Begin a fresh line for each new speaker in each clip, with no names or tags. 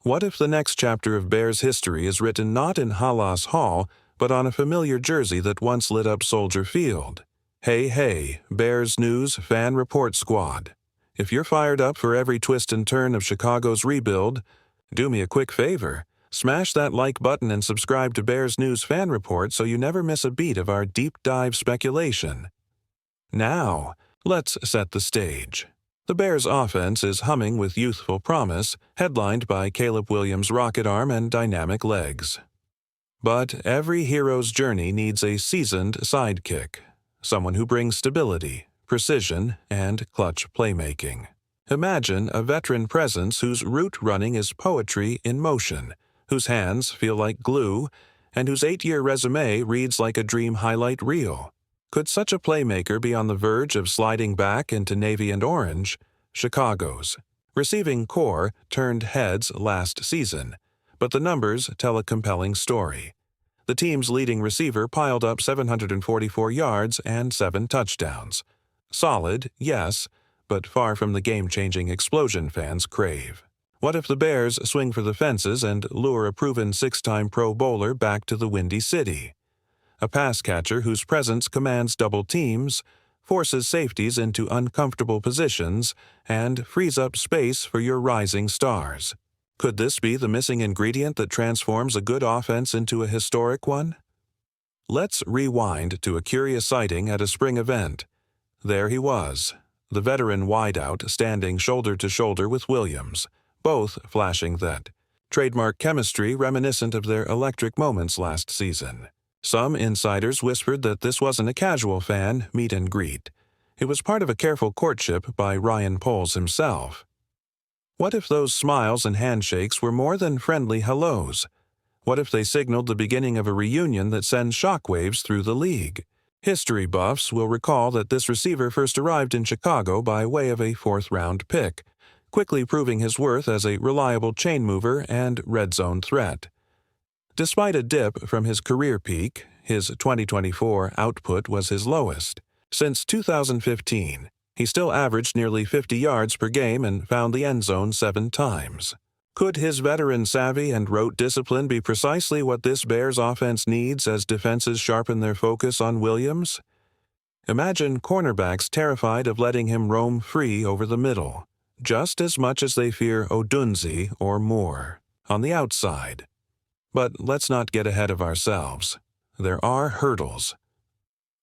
What if the next chapter of Bears history is written not in Halas Hall, but on a familiar jersey that once lit up Soldier Field? Hey, hey, Bears News Fan Report Squad. If you're fired up for every twist and turn of Chicago's rebuild, do me a quick favor. Smash that like button and subscribe to Bears News Fan Report so you never miss a beat of our deep dive speculation. Now, let's set the stage. The Bears' offense is humming with youthful promise, headlined by Caleb Williams' rocket arm and dynamic legs. But every hero's journey needs a seasoned sidekick, someone who brings stability, precision, and clutch playmaking. Imagine a veteran presence whose route running is poetry in motion, whose hands feel like glue, and whose 8-year resume reads like a dream highlight reel. Could such a playmaker be on the verge of sliding back into navy and orange? Chicago's receiving core turned heads last season, but the numbers tell a compelling story. The team's leading receiver piled up 744 yards and 7 touchdowns. Solid, yes, but far from the game-changing explosion fans crave. What if the Bears swing for the fences and lure a proven 6-time Pro Bowler back to the Windy City? A pass catcher whose presence commands double teams, forces safeties into uncomfortable positions, and frees up space for your rising stars. Could this be the missing ingredient that transforms a good offense into a historic one? Let's rewind to a curious sighting at a spring event. There he was, the veteran wideout standing shoulder to shoulder with Williams, both flashing that trademark chemistry reminiscent of their electric moments last season. Some insiders whispered that this wasn't a casual fan meet and greet. It was part of a careful courtship by Ryan Poles himself. What if those smiles and handshakes were more than friendly hellos? What if they signaled the beginning of a reunion that sends shockwaves through the league? History buffs will recall that this receiver first arrived in Chicago by way of a 4th-round pick, quickly proving his worth as a reliable chain mover and red zone threat. Despite a dip from his career peak, his 2024 output was his lowest. Since 2015, he still averaged nearly 50 yards per game and found the end zone 7 times. Could his veteran savvy and rote discipline be precisely what this Bears offense needs as defenses sharpen their focus on Williams? Imagine cornerbacks terrified of letting him roam free over the middle, just as much as they fear Odunze or Moore on the outside. But let's not get ahead of ourselves. There are hurdles.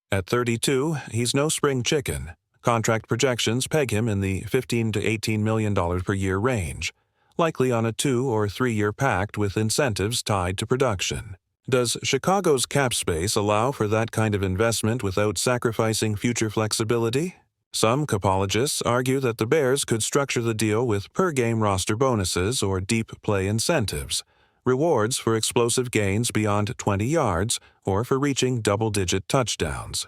At 32, he's no spring chicken. Contract projections peg him in the $15 to $18 million per year range, likely on a 2- or 3-year pact with incentives tied to production. Does Chicago's cap space allow for that kind of investment without sacrificing future flexibility? Some capologists argue that the Bears could structure the deal with per-game roster bonuses or deep play incentives, rewards for explosive gains beyond 20 yards or for reaching double-digit touchdowns.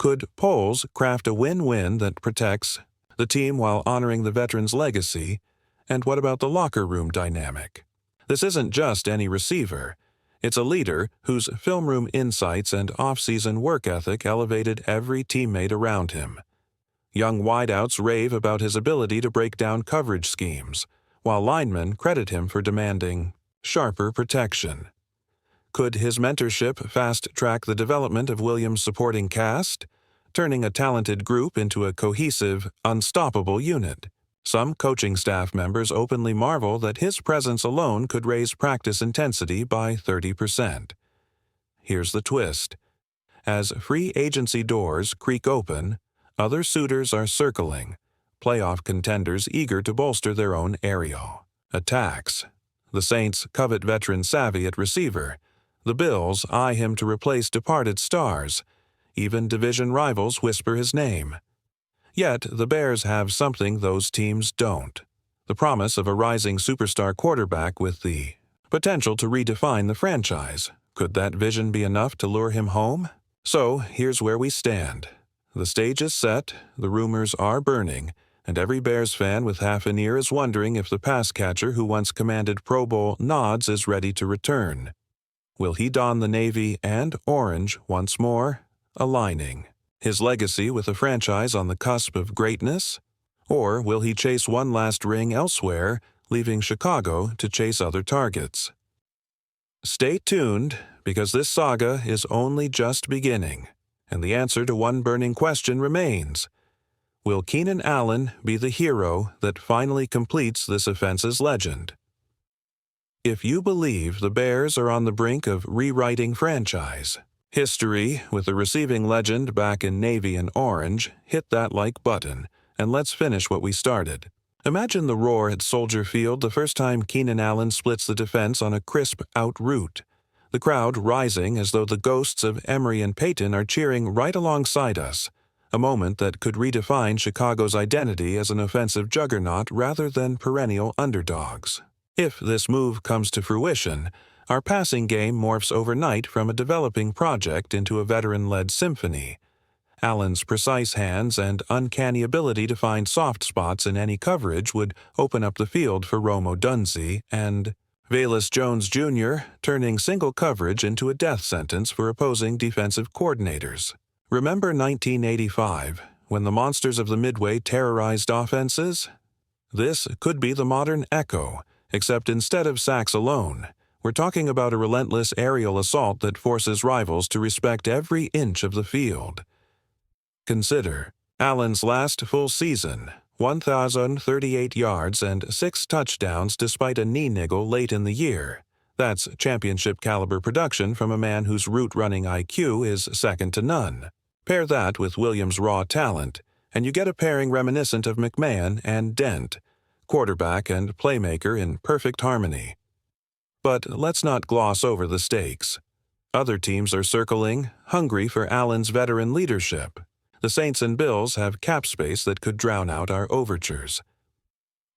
Could Poles craft a win-win that protects the team while honoring the veteran's legacy? And what about the locker room dynamic? This isn't just any receiver. It's a leader whose film room insights and off-season work ethic elevated every teammate around him. Young wideouts rave about his ability to break down coverage schemes, while linemen credit him for demanding sharper protection. Could his mentorship fast-track the development of Williams' supporting cast, turning a talented group into a cohesive, unstoppable unit? Some coaching staff members openly marvel that his presence alone could raise practice intensity by 30%. Here's the twist. As free agency doors creak open, other suitors are circling, playoff contenders eager to bolster their own aerial attacks. The Saints covet veteran savvy at receiver. The Bills eye him to replace departed stars. Even division rivals whisper his name. Yet the Bears have something those teams don't: the promise of a rising superstar quarterback with the potential to redefine the franchise. Could that vision be enough to lure him home? So here's where we stand. The stage is set, the rumors are burning, and every Bears fan with half an ear is wondering if the pass catcher who once commanded Pro Bowl nods is ready to return. Will he don the navy and orange once more, aligning his legacy with a franchise on the cusp of greatness? Or will he chase one last ring elsewhere, leaving Chicago to chase other targets. Stay tuned, because this saga is only just beginning, and the answer to one burning question remains. Will Keenan Allen be the hero that finally completes this offense's legend? If you believe the Bears are on the brink of rewriting franchise history with the receiving legend back in navy and orange, hit that like button, and let's finish what we started. Imagine the roar at Soldier Field the first time Keenan Allen splits the defense on a crisp out route, the crowd rising as though the ghosts of Emery and Peyton are cheering right alongside us, a moment that could redefine Chicago's identity as an offensive juggernaut rather than perennial underdogs. If this move comes to fruition, our passing game morphs overnight from a developing project into a veteran-led symphony. Allen's precise hands and uncanny ability to find soft spots in any coverage would open up the field for Rome Odunze, and Velus Jones Jr. turning single coverage into a death sentence for opposing defensive coordinators. Remember 1985, when the monsters of the Midway terrorized offenses? This could be the modern Echo, except instead of sacks alone, we're talking about a relentless aerial assault that forces rivals to respect every inch of the field. Consider Allen's last full season, 1,038 yards and 6 touchdowns despite a knee niggle late in the year. That's championship-caliber production from a man whose route-running IQ is second to none. Pair that with Williams' raw talent, and you get a pairing reminiscent of McMahon and Dent, quarterback and playmaker in perfect harmony. But let's not gloss over the stakes. Other teams are circling, hungry for Allen's veteran leadership. The Saints and Bills have cap space that could drown out our overtures.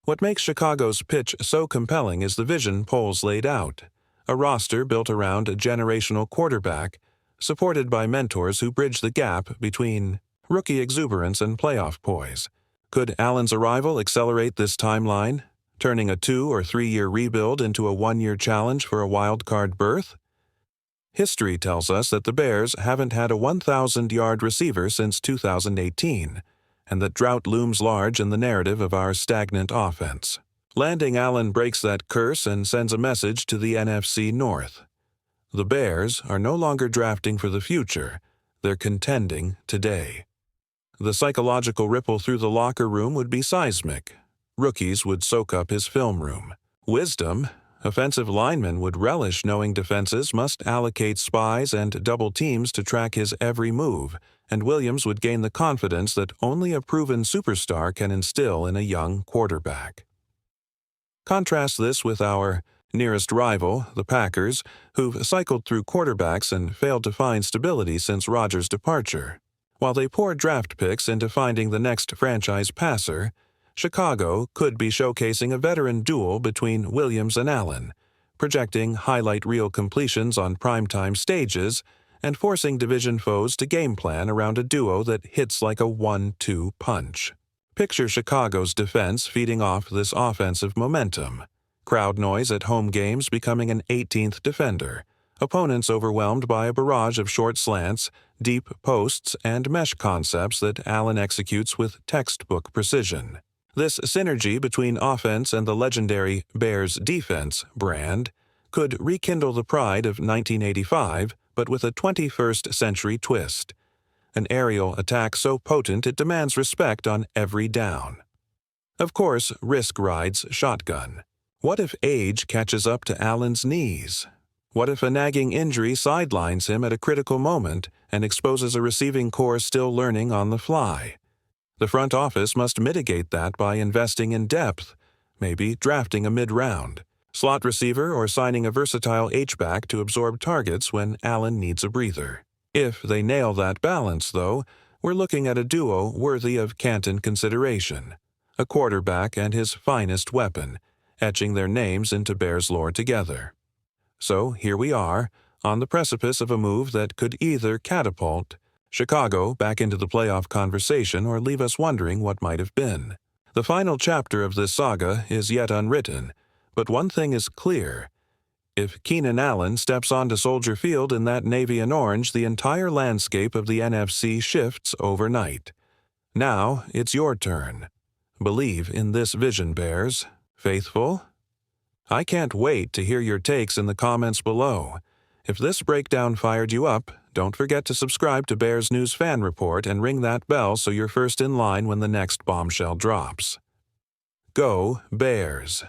What makes Chicago's pitch so compelling is the vision Poles laid out, a roster built around a generational quarterback, supported by mentors who bridge the gap between rookie exuberance and playoff poise. Could Allen's arrival accelerate this timeline, turning a 2- or 3-year rebuild into a 1-year challenge for a wild-card berth? History tells us that the Bears haven't had a 1,000-yard receiver since 2018, and that drought looms large in the narrative of our stagnant offense. Landing Allen breaks that curse and sends a message to the NFC North. The Bears are no longer drafting for the future, they're contending today. The psychological ripple through the locker room would be seismic. Rookies would soak up his film room. Wisdom: offensive linemen would relish knowing defenses must allocate spies and double teams to track his every move, and Williams would gain the confidence that only a proven superstar can instill in a young quarterback. Contrast this with our nearest rival, the Packers, who've cycled through quarterbacks and failed to find stability since Rodgers' departure. While they pour draft picks into finding the next franchise passer, Chicago could be showcasing a veteran duel between Williams and Allen, projecting highlight reel completions on primetime stages and forcing division foes to game plan around a duo that hits like a 1-2 punch. Picture Chicago's defense feeding off this offensive momentum. Crowd noise at home games becoming an 18th defender. Opponents overwhelmed by a barrage of short slants, deep posts, and mesh concepts that Allen executes with textbook precision. This synergy between offense and the legendary Bears defense brand could rekindle the pride of 1985, but with a 21st century twist. An aerial attack so potent it demands respect on every down. Of course, risk rides shotgun. What if age catches up to Allen's knees? What if a nagging injury sidelines him at a critical moment and exposes a receiving corps still learning on the fly? The front office must mitigate that by investing in depth, maybe drafting a mid-round slot receiver or signing a versatile H-back to absorb targets when Allen needs a breather. If they nail that balance, though, we're looking at a duo worthy of Canton consideration, a quarterback and his finest weapon, etching their names into Bears lore together. So here we are, on the precipice of a move that could either catapult Chicago back into the playoff conversation or leave us wondering what might have been. The final chapter of this saga is yet unwritten, but one thing is clear. If Keenan Allen steps onto Soldier Field in that navy and orange, the entire landscape of the NFC shifts overnight. Now it's your turn. Believe in this vision, Bears. Faithful? I can't wait to hear your takes in the comments below. If this breakdown fired you up, don't forget to subscribe to Bears News Fan Report and ring that bell so you're first in line when the next bombshell drops. Go Bears!